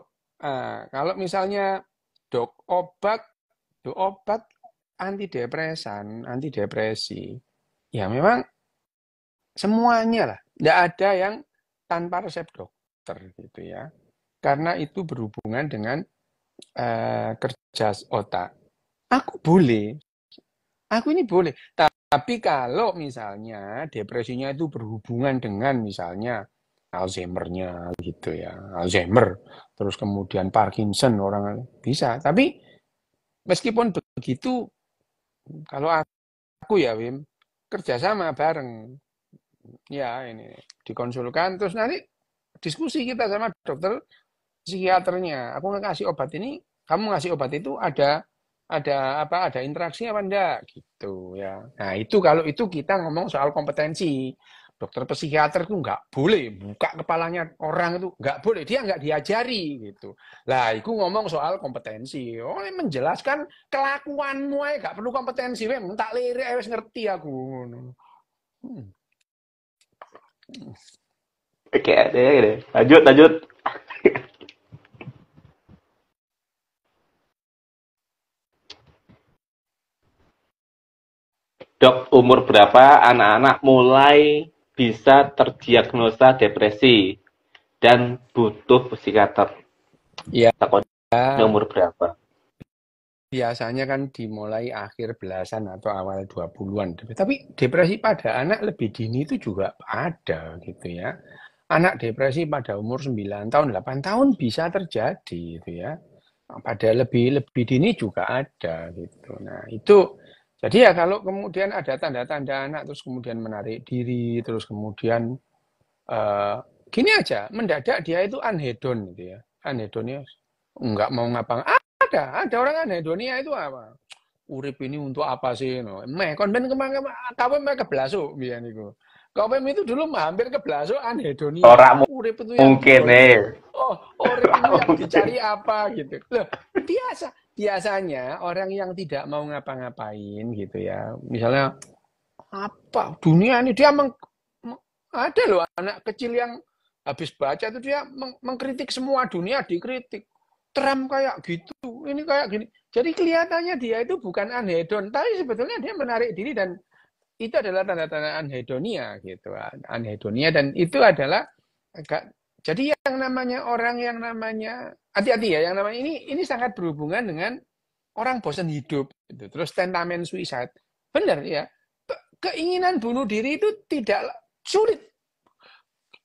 kalau misalnya obat obat antidepresan, antidepresi. Ya memang semuanya lah. Tidak ada yang tanpa resep dokter gitu ya. Karena itu berhubungan dengan kerja otak. Aku ini boleh. Tapi kalau misalnya depresinya itu berhubungan dengan misalnya Alzheimer-nya gitu ya. Alzheimer, terus kemudian Parkinson orang bisa. Tapi meskipun begitu, kalau aku ya Wim, kerjasama bareng. Ya ini dikonsulkan terus nanti diskusi kita sama dokter psikiaternya. Aku ngasih obat ini, kamu ngasih obat itu ada interaksi apa enggak gitu ya. Nah, itu kalau itu kita ngomong soal kompetensi. Dokter psikiater itu nggak boleh buka kepalanya orang itu nggak boleh, dia nggak diajari gitu. Lah, itu ngomong soal kompetensi. Oh, ini menjelaskan kelakuanmu aja nggak perlu kompetensi, wem tak lirik wis ngerti aku. Hmm. Oke, deh. Lanjut. Dok, umur berapa anak-anak mulai bisa terdiagnosa depresi dan butuh psikiater? Ya, Takutnya umur berapa? biasanya kan dimulai akhir belasan atau awal 20-an. Tapi depresi pada anak lebih dini itu juga ada gitu ya. Anak depresi pada umur 9 tahun, 8 tahun bisa terjadi gitu ya. Pada lebih lebih dini juga ada gitu. Nah, itu jadi ya kalau kemudian ada tanda-tanda anak terus kemudian menarik diri, terus kemudian eh, gini aja, mendadak dia itu anhedon gitu ya. Anhedonnya nggak mau ngapa. Ada orang anhedonia itu apa? Urip ini untuk apa sih? No? Kon ben kemana kau ke belasu biar niku. Kau itu dulu hampir ke belasu anhedonia. Orang Urip itu yang mungkin digol. nih. Urip itu yang Mungkin. dicari apa gitu. Loh, biasanya orang yang tidak mau ngapa-ngapain gitu ya. Misalnya apa? Dunia ini dia ada loh anak kecil yang habis baca itu dia mengkritik semua dunia dikritik. Trump kayak gitu, ini kayak gini. Jadi kelihatannya dia itu bukan anhedon, tapi sebetulnya dia menarik diri dan itu adalah tanda-tanda anhedonia gitu. Anhedonia dan itu adalah jadi yang namanya orang yang namanya hati-hati ya, yang namanya ini sangat berhubungan dengan orang bosan hidup gitu. Terus tentamen suicide. Benar ya. Keinginan bunuh diri itu tidak sulit.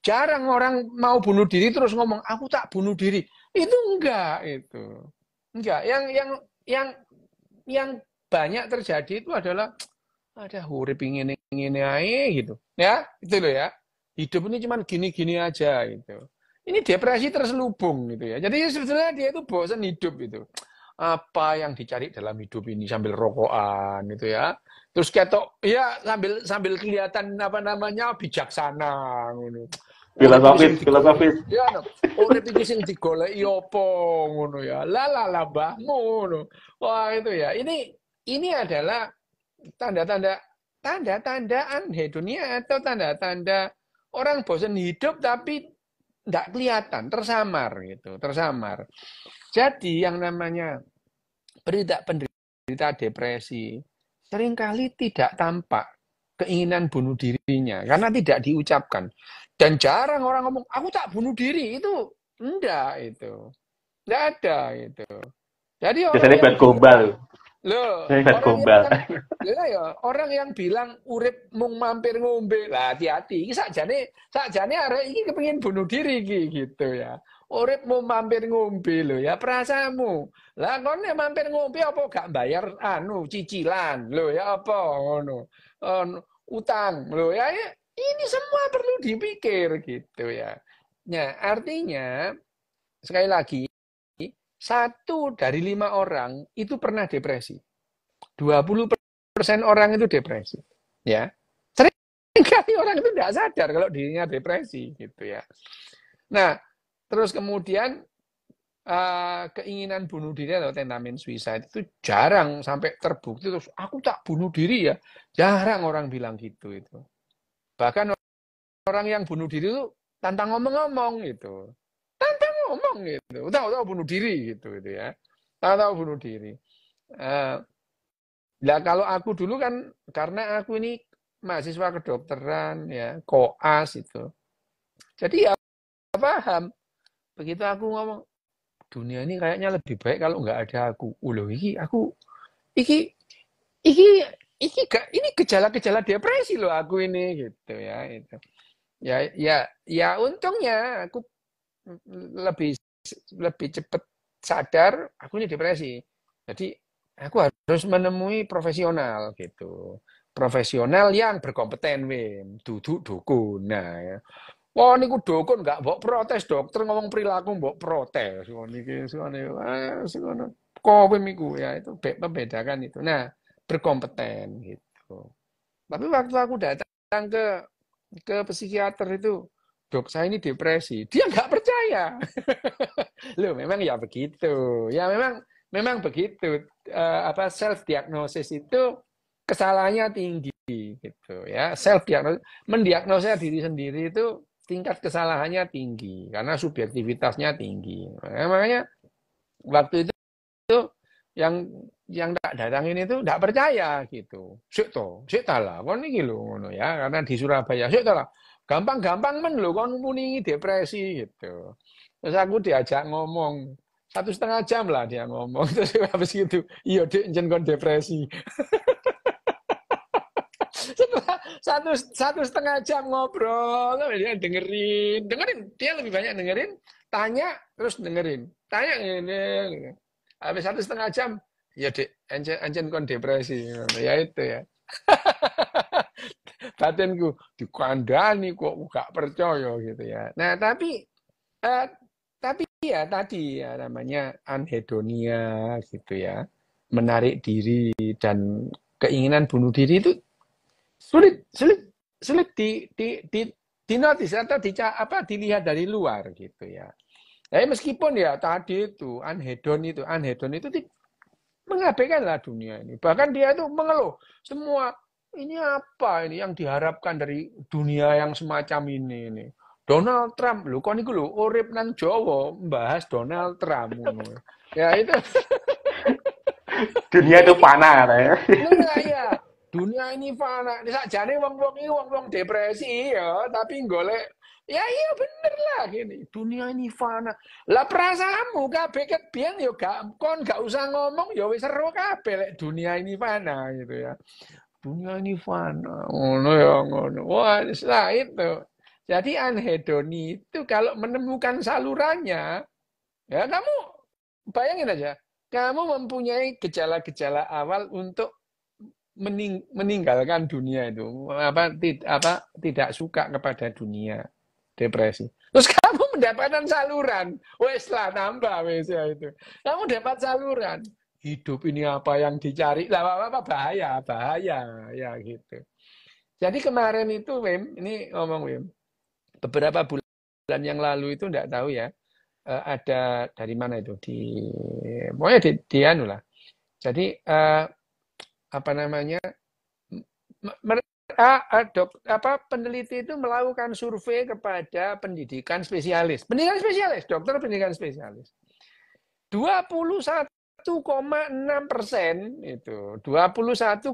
Jarang orang mau bunuh diri terus ngomong aku tak bunuh diri. Itu enggak itu. Enggak. Yang yang banyak terjadi itu adalah ada hurip ingin aja gitu. Ya, itu loh ya. Hidup ini cuma gini-gini aja gitu. Ini depresi terselubung gitu ya. Jadi sebetulnya dia itu bosan hidup itu. Apa yang dicari dalam hidup ini sambil rokokan gitu ya. Terus ketok ya sambil kelihatan apa namanya bijaksana ngono. Urip iki sing digoleki. Filosofis. Ya no. Urip iki sing digoleki apa ngono ya. Lah mbahmu ngono. Wah itu ya. Ini adalah tanda-tanda tanda-tanda anhedonia atau tanda-tanda orang bosan hidup tapi tidak kelihatan, tersamar gitu, tersamar. Jadi yang namanya penderita depresi seringkali tidak tampak keinginan bunuh dirinya karena tidak diucapkan. Dan jarang orang ngomong, aku tak bunuh diri, itu enggak itu. Enggak ada itu. Jadi orang Biasanya yang buat bilang, gombal. loh, Biasanya buat gombal. orang yang bilang urip mung mampir ngombe. Lah hati-hati. Iki sakjane arek iki kepengin bunuh diri iki gitu ya. Urip mung mampir ngombe lho ya perasaanmu. Lah kon mampir ngombe apa gak bayar cicilan lho ya apa ngono. Utang lho ya ini semua perlu dipikir gitu ya. Nah, artinya sekali lagi 1 dari 5 orang itu pernah depresi. 20% orang itu depresi. Ya. Seringkali orang itu tidak sadar kalau dirinya depresi gitu ya. Nah, terus kemudian keinginan bunuh diri atau tentamen suicide itu jarang sampai terbukti terus aku tak bunuh diri ya. Jarang orang bilang gitu itu. Bahkan orang yang bunuh diri itu tantang ngomong-ngomong gitu. Tantang ngomong gitu. Tahu-tahu bunuh diri gitu ya. Tahu-tahu bunuh diri. Nah kalau aku dulu kan karena aku ini mahasiswa kedokteran ya, koas itu. Jadi ya paham. Begitu aku ngomong dunia ini kayaknya lebih baik kalau nggak ada aku. Ulo iki iki ini gejala-gejala depresi loh aku ini gitu ya itu. Ya untungnya aku lebih lebih cepat sadar aku ini depresi. Jadi aku harus menemui profesional gitu. Profesional yang berkompeten, Wim. Duduk dukun. Nah, ya. Wah, niku dukun nggak mbok protes, dokter ngomong perilaku mbok protes. Wah, niki ngono. Kowe miku ya itu membedakan itu. Nah, berkompeten gitu. Tapi waktu aku datang ke psikiater itu, dok saya ini depresi. Dia nggak percaya. Loh, memang ya begitu. Ya memang begitu. Apa self diagnosis itu kesalahannya tinggi gitu ya. Self diagnosis mendiagnosa diri sendiri itu tingkat kesalahannya tinggi karena subjektivitasnya tinggi. Makanya waktu itu yang tak datangin itu tidak percaya gitu. Sik ta lah, kon iki lho ngono ya, karena di Surabaya sik ta lah. Gampang-gampang men lho kon muni depresi gitu. Terus aku diajak ngomong 1,5 jam lah dia ngomong terus habis gitu, iya Dek njen kon depresi. Setelah 1,5 jam ngobrol, dia dengerin, dia lebih banyak dengerin, tanya terus dengerin, tanya ini. Habis 1,5 jam, ya Dek, anjen kon depresi, ya itu ya. Batinku dikandani kok gak percaya gitu ya. Nah eh, tapi ya tadi ya namanya anhedonia gitu ya, menarik diri dan keinginan bunuh diri itu sulit sulit sulit di notice atau dilihat dari luar gitu ya. Meskipun ya tadi itu anhedon itu mengabaikanlah dunia ini. Bahkan dia itu mengeluh semua ini apa ini yang diharapkan dari dunia yang semacam ini. Donald Trump, lho kok niku lho urip nang Jawa membahas Donald Trump ngono. Ya itu Dunia itu iki panah katanya. nah ya dunia ini fana. Sakjane wong-wong iki wong-wong depresi ya, tapi golek ya iya bener lah gini. Dunia ini fana. Lah perasaanmu kabeh ket biyen ya gak usah ngomong ya wis seru kabeh lek dunia ini fana gitu ya. Dunia ini fana. Ngono ya ngono. Wah, lah itu. Jadi anhedoni itu kalau menemukan salurannya, ya kamu bayangin aja, kamu mempunyai gejala-gejala awal untuk meninggalkan dunia itu tidak suka kepada dunia depresi terus kamu mendapatkan saluran wes lah tambah wes ya itu kamu dapat saluran hidup ini apa yang dicari lah apa bahaya ya gitu jadi kemarin itu Wim ini ngomong Wim beberapa bulan yang lalu itu enggak tahu ya ada dari mana itu pokoknya di anu lah jadi apa namanya peneliti itu melakukan survei kepada pendidikan spesialis. Pendidikan spesialis, dokter pendidikan spesialis. 21,6% itu. 21,6%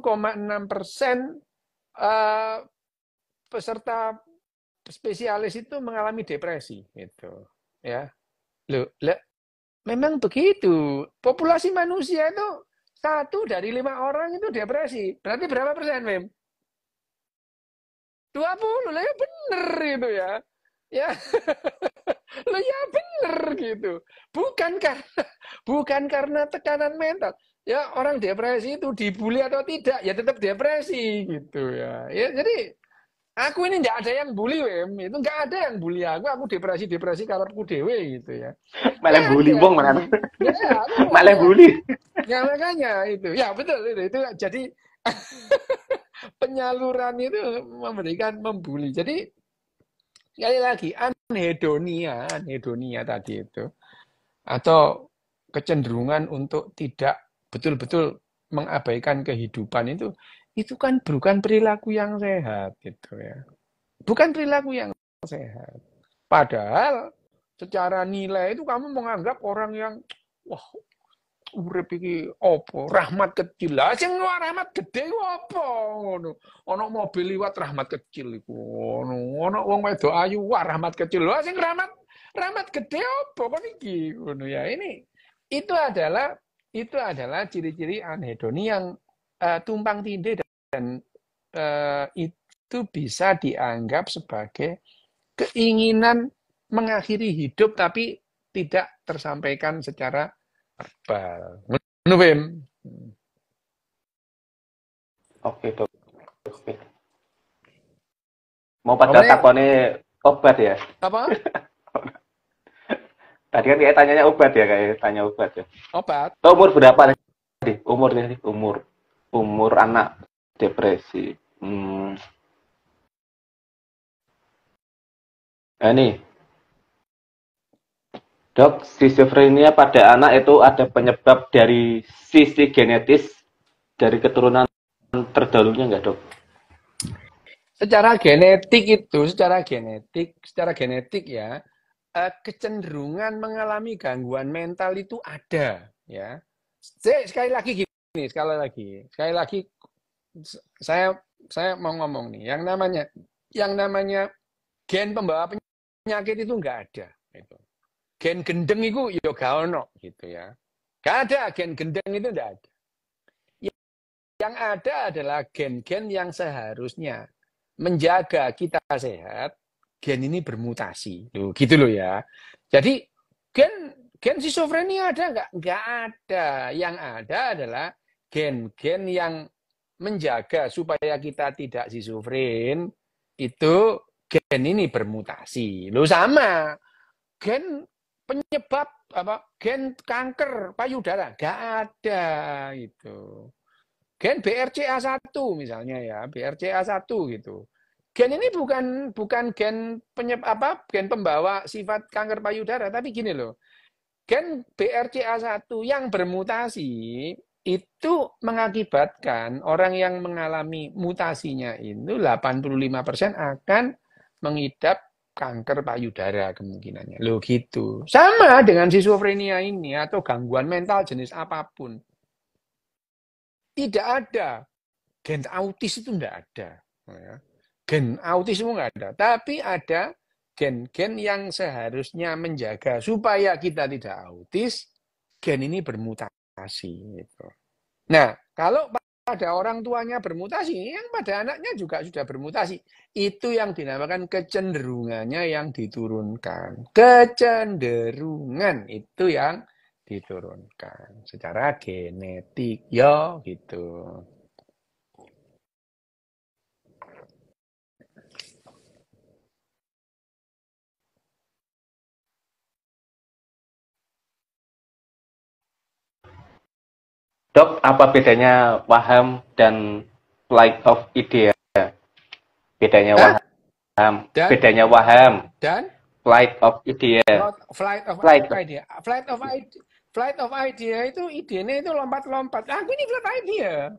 peserta spesialis itu mengalami depresi gitu. Ya. Loh, memang begitu. Populasi manusia itu 1 dari 5 orang itu depresi. Berarti berapa persen, Mem? 20 lah ya bener itu ya. Ya. Lah ya bener gitu. Bukan karena tekanan mental. Ya orang depresi itu dibully atau tidak ya tetap depresi gitu ya. Ya jadi aku ini enggak ada yang bully Wem. Itu enggak ada yang bully aku. Aku depresi karepku dewe gitu ya. Malah Enggak bully ada. wong mana. Ya, Malah ya. bully. Ya makanya itu. Ya betul itu. Jadi penyaluran itu membuli. Jadi sekali lagi anhedonia tadi itu atau kecenderungan untuk tidak betul-betul mengabaikan kehidupan itu kan bukan perilaku yang sehat gitu ya. Bukan perilaku yang sehat. Padahal secara nilai itu kamu menganggap orang yang wah urip iki apa? Rahmat kecil. Lah sing rahmat gede ku apa ngono. Ana mobil liwat rahmat kecil iku ngono. Ana wong wedok ayu wah rahmat kecil. Lah sing rahmat gede apa kon iki ngono ya. Itu adalah ciri-ciri anhedoni yang tumpang tindih dan itu bisa dianggap sebagai keinginan mengakhiri hidup tapi tidak tersampaikan secara verbal. Ngono, Bim. Oke, Dok. Oke. Mau pada Pokoknya takone obat ya. apa? Tadi kan kayak tanyanya obat ya, kayak tanya obat ya. Obat. Umur berapa tadi? Umurnya sih, umur anak depresi. Nah, nih, Dok, skizofrenia pada anak itu ada penyebab dari sisi genetis dari keturunan terdahulunya nggak, Dok? Secara genetik ya, kecenderungan mengalami gangguan mental itu ada, ya. Sekali lagi, saya mau ngomong nih, yang namanya gen pembawa penyakit itu nggak ada. Gitu. Gen gendeng itu ya gak ono gitu ya. Gak ada gen gendeng itu nggak ada. Yang ada adalah gen-gen yang seharusnya menjaga kita sehat, gen ini bermutasi. Loh, gitu loh ya. Jadi gen schizofrenia ada nggak? Nggak ada. Yang ada adalah gen-gen yang menjaga supaya kita tidak schizofren, itu gen ini bermutasi. Loh sama. Gen penyebab gen kanker payudara nggak ada itu. Gen BRCA1 misalnya ya, BRCA1 gitu. Gen ini bukan gen gen pembawa sifat kanker payudara, tapi gini loh. Gen BRCA1 yang bermutasi itu mengakibatkan orang yang mengalami mutasinya itu 85% akan mengidap kanker payudara kemungkinannya. Loh gitu. Sama dengan schizofrenia ini atau gangguan mental jenis apapun. Tidak ada. Gen autis itu tidak ada. Gen autis itu nggak ada. Tapi ada gen-gen yang seharusnya menjaga supaya kita tidak autis, gen ini bermutasi. Gitu. Nah, kalau pada orang tuanya bermutasi, yang pada anaknya juga sudah bermutasi. Itu yang dinamakan kecenderungannya yang diturunkan. Kecenderungan itu yang diturunkan secara genetik. Yo, gitu. Dok, apa bedanya waham dan flight of idea? Bedanya Hah? waham, Dan bedanya waham, dan flight of idea, flight of flight. idea. Flight of idea itu idenya itu lompat-lompat. Aku ini flight idea.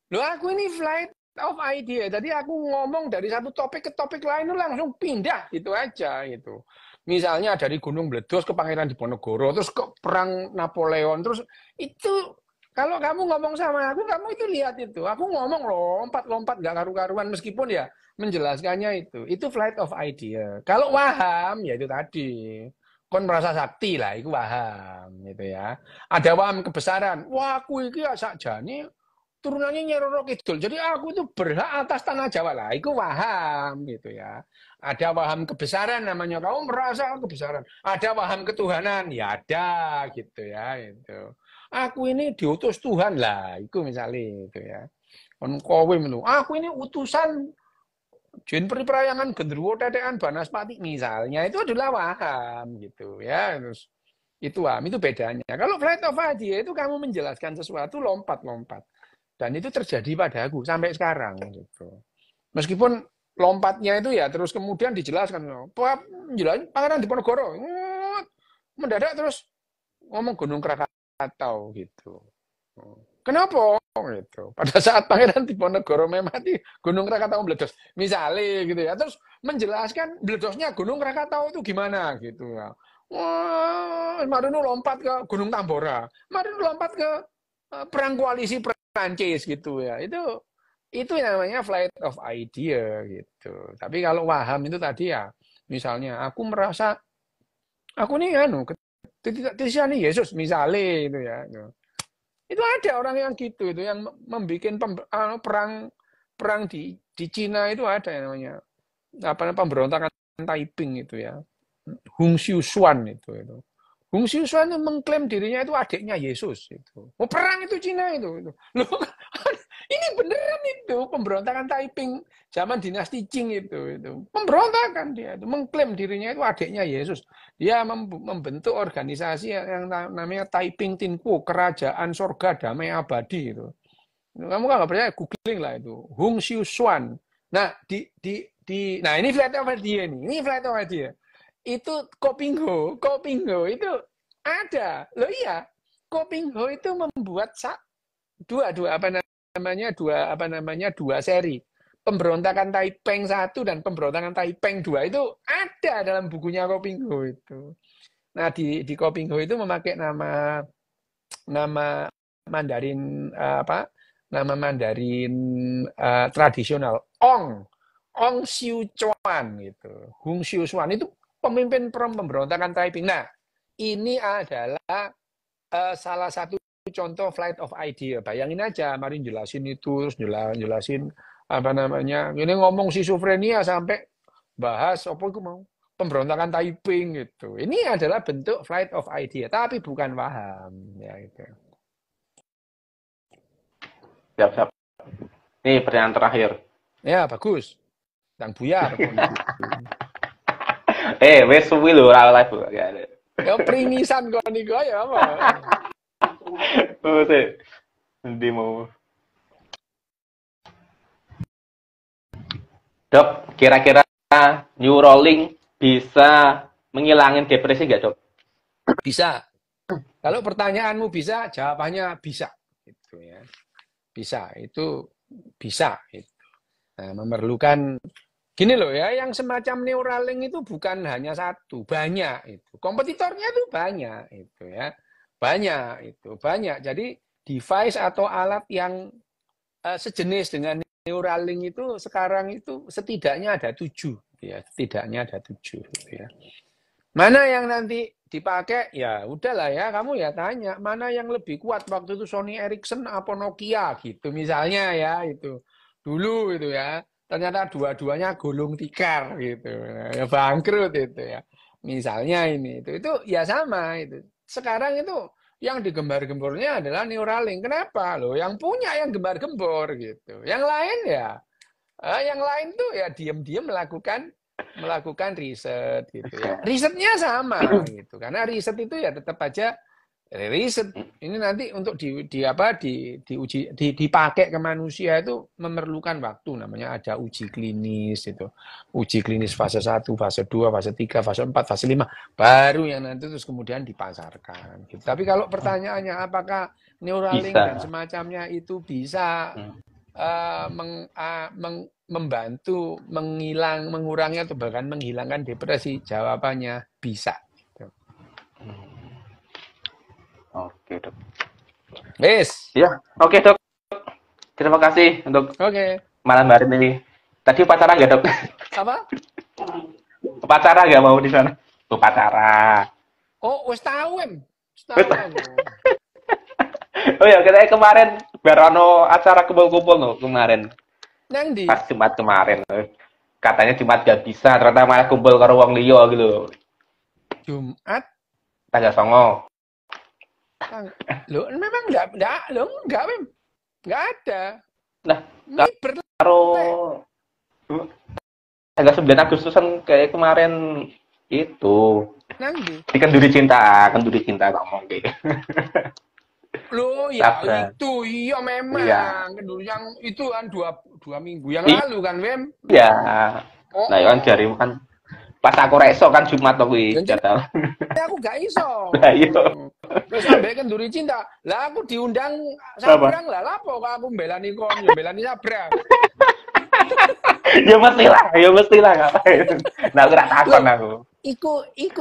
Loh, aku ini flight of idea. Jadi aku ngomong dari satu topik ke topik lain itu langsung pindah gitu aja gitu. Misalnya dari Gunung Bledos ke Pangeran Diponegoro, terus ke Perang Napoleon, terus itu kalau kamu ngomong sama aku, kamu itu lihat itu. Aku ngomong lompat-lompat nggak karu-karuan meskipun ya menjelaskannya itu. Itu flight of idea. Kalau waham ya itu tadi. Kon merasa sakti lah, itu waham gitu ya. Ada waham kebesaran. Wah, aku iki ya sakjane turunannya Nyeroro Kidul. Jadi aku itu berhak atas tanah Jawa lah. Itu waham gitu ya. Ada waham kebesaran namanya. Kamu merasa kebesaran. Ada waham ketuhanan. Ya ada gitu ya. Itu. Aku ini diutus Tuhan lah. Itu misalnya itu ya. Kowe itu. Aku ini utusan Jin Periperayangan Genderuwo Tetean Banaspati misalnya. Itu adalah waham gitu ya. Terus itu waham. Itu bedanya. Kalau flight of idea itu kamu menjelaskan sesuatu lompat-lompat. Dan itu terjadi pada aku sampai sekarang gitu. Meskipun lompatnya itu ya terus kemudian dijelaskan, menjelaskan Pangeran Diponegoro mendadak terus ngomong Gunung Krakatau gitu. Kenapa? Gitu. Pada saat Pangeran Diponegoro mati, Gunung Krakatau meledos. Misalnya gitu ya. Terus menjelaskan meledosnya Gunung Krakatau itu gimana gitu ya. Wah, Marino lompat ke Gunung Tambora. Marino lompat ke perang koalisi Prancis gitu ya. Itu yang namanya flight of idea gitu. Tapi kalau waham itu tadi ya, misalnya aku merasa aku nih titisan Yesus misalnya itu ya. Itu ada orang yang gitu itu yang membuat perang perang di Cina itu ada yang namanya apa pemberontakan Taiping itu ya. Hung Xiushuan itu. Hung Xiushuan itu mengklaim dirinya itu adiknya Yesus itu. Oh, perang itu Cina itu. Loh, ini beneran itu pemberontakan Taiping zaman dinasti Qing itu. Pemberontakan dia itu mengklaim dirinya itu adiknya Yesus. Dia membentuk organisasi yang namanya Taiping Tinku, Kerajaan Sorga Damai Abadi itu. Kamu nggak percaya, googling lah itu. Hung Xiushuan. Nah, nah ini flight of idea nih. Ini flight of idea. Itu Kopingho itu ada. Loh iya, Kopingho itu membuat dua seri. Pemberontakan Taiping 1 dan pemberontakan Taiping 2 itu ada dalam bukunya Kopingho itu. Nah, di Kopingho itu memakai nama Mandarin nama Mandarin tradisional Ong Xiu Chuan gitu. Hung Xiu Chuan itu pemimpin pemberontakan Taiping. Nah, ini adalah salah satu contoh flight of idea. Bayangin aja, Marin jelasin itu, terus jelasin apa namanya, ini ngomong schizofrenia sampai bahas apa itu mau pemberontakan Taiping gitu. Ini adalah bentuk flight of idea, tapi bukan paham ya itu. Siap. Ini pertanyaan terakhir. Ya bagus. Yang buyar. Wes suwi lho ora live kok. Ya pringisan kok niku ya apa? Oh, sih. Ndi mau. Dok, kira-kira New Rolling bisa menghilangin depresi nggak, Dok? Bisa. Kalau pertanyaanmu bisa, jawabannya bisa. Gitu ya. Bisa, itu bisa. Gitu. Nah, memerlukan gini loh ya, yang semacam Neuralink itu bukan hanya satu, banyak itu. Kompetitornya itu banyak itu ya. Banyak. Jadi device atau alat yang sejenis dengan Neuralink itu sekarang itu setidaknya ada 7 ya, setidaknya ada 7 ya. Mana yang nanti dipakai ya udahlah ya, kamu ya tanya mana yang lebih kuat waktu itu, Sony Ericsson apa Nokia gitu misalnya ya, itu dulu itu ya. Ternyata dua-duanya gulung tikar gitu. Ya bangkrut itu ya. Misalnya ini itu ya sama itu. Sekarang itu yang digembar-gembornya adalah Neuralink. Kenapa? Loh, yang punya yang gembar-gembor gitu. Yang lain tuh ya diam-diam melakukan riset gitu ya. Risetnya sama gitu. Karena riset itu ya tetap aja riset. Ini nanti untuk dipakai ke manusia itu memerlukan waktu, namanya ada uji klinis itu. Uji klinis fase 1, fase 2, fase 3, fase 4, fase 5, baru yang nanti terus kemudian dipasarkan gitu. Tapi kalau pertanyaannya apakah Neuralink dan semacamnya itu bisa membantu mengurangi atau bahkan menghilangkan depresi, jawabannya bisa. Oke, Dok. Yes. Ya, oke, Dok. Terima kasih untuk malam hari ini. Tadi upacara nggak, Dok? Apa? Upacara nggak mau di sana? Upacara. Oh, wis tahu, Em. Oh ya, katanya kemarin barono acara kumpul-kumpul no kemarin. Nang di? Pas Jumat kemarin. Katanya Jumat gak bisa, ternyata malah kumpul karo wong liya gitu. Jumat? Tanggal 9. Loh, memang enggak, Mem. Enggak ada. Nah, karo tanggal 9 Agustusan kayak kemarin itu. Nanti. Di Kenduri Cinta ngomong gitu. Loh, ya itu, iya memang. Iya. Yang itu kan dua minggu yang lalu kan, Mem? Iya. Oh. Nah, kan jari kan pas aku reso kan Jumat kuwi jadwal. Aku gak iso. Nah, iya. Terus ambek kenduri cinta. Lah aku diundang Apa? Sabrang lah, lapo kok aku mbelani kon, yo mbelani Sabrang. Ya mestilah ngapain. Nah, aku ora takon Loh, aku. iku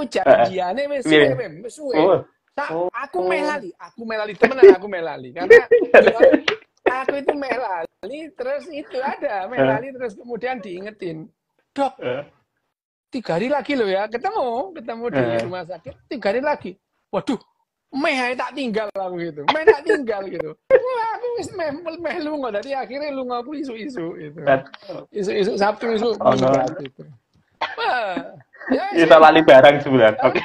Heeh. janjiane wis suwe, Piye? Mem, wis suwe. Oh. Aku Oh. melali temenan aku melali. Karena yo, aku itu melali terus itu ada Heeh. melali terus kemudian diingetin. Dok, Heeh. 3 hari lagi loh ya, ketemu di Heeh. rumah sakit, 3 hari lagi. Waduh, meh ae tak tinggal aku gitu. Meh tak tinggal gitu. Wah, aku wis meh lunga dari akhirnya lunga aku isu-isu itu. Isu-isu Sabtu isu Oh no. minggat itu. Wah, ya Iso lali barang sebulan. Hah? Oke.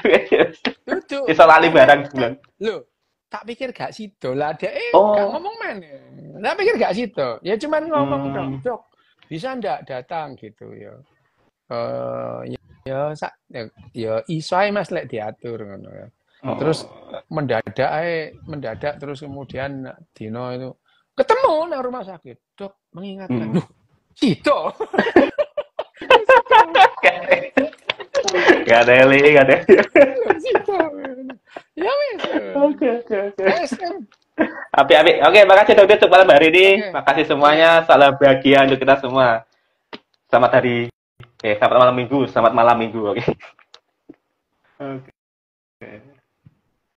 Duduk. Iso lali Karena barang sebulan. kan, loh, tak pikir gak sido lah. Dia gak Oh. ngomong mana. Tak pikir gak sido. Ya cuman ngomong dok, Hmm. dok, bisa ndak datang gitu ya. Ya, ya iso ae Mas lek diatur ngono ya. Terus Oh. mendadak terus kemudian dino itu ketemu nang rumah sakit. Dok, mengingatkan. Hmm. Loh, sido. Gak ada Eli, gak ada. Sido. Ya wis. Oke. Wis. Api. Oke, makasih Dokter untuk malam hari ini. Oke. Makasih semuanya. Salam bahagia untuk kita semua. Selamat hari. Selamat malam minggu. Selamat malam minggu. Oke. Oke.